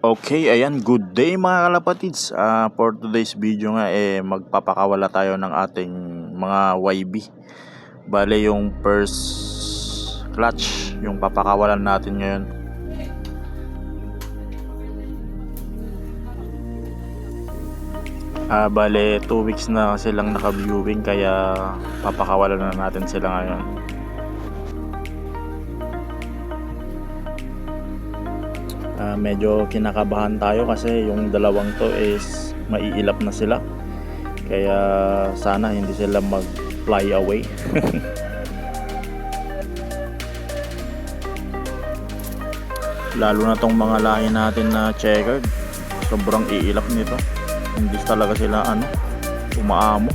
Okay, ayan, good day mga kalapatids. For today's video nga magpapakawala tayo ng ating mga YB. Bale yung first clutch yung papakawalan natin ngayon. Bale 2 weeks na silang naka-viewing, kaya papakawalan na natin sila ngayon. Medyo kinakabahan tayo kasi yung dalawang to is maiilap na sila, kaya sana hindi sila mag fly away. Lalo na tong mga lahi natin na checkered, sobrang iilap nito, hindi talaga sila umaamo.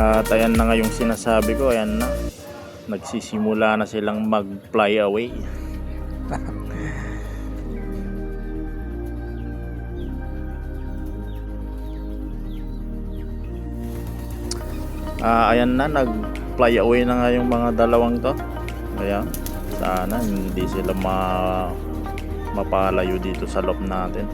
At ayan na nga yung sinasabi ko, ayan na, nagsisimula na silang mag fly away. Ayan na, nag fly away na nga yung mga dalawang to. Ayan, sana hindi sila mapalayo dito sa loob natin.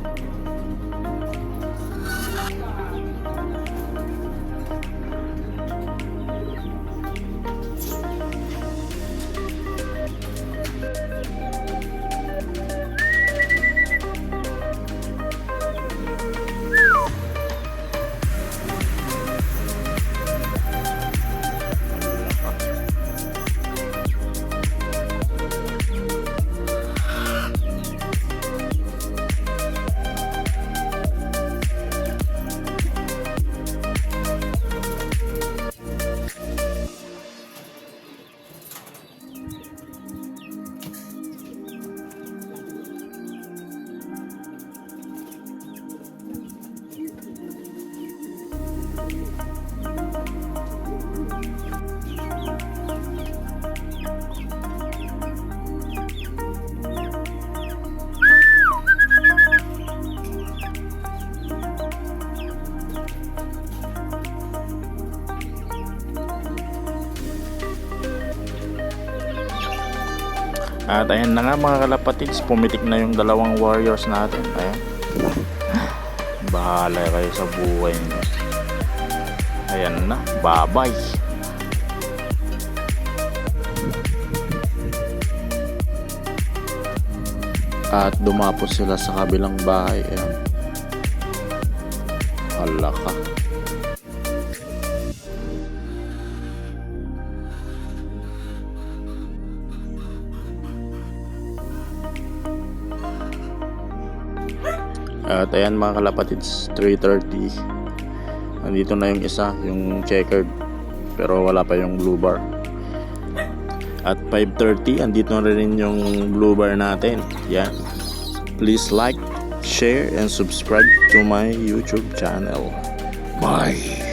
At ayan na nga mga kalapatids, pumitik na yung dalawang warriors natin. Ayan, bahala kayo sa buhay nyo. Ayan na, bye-bye. At dumapos sila sa kabilang bahay. Ayan, hala ka. At ayan mga kalapatids, 3:30, nandito na yung isa, yung checkered, pero wala pa yung blue bar. At 5:30, andito na rin yung blue bar natin. Yan, please like, share and subscribe to my YouTube channel. Bye.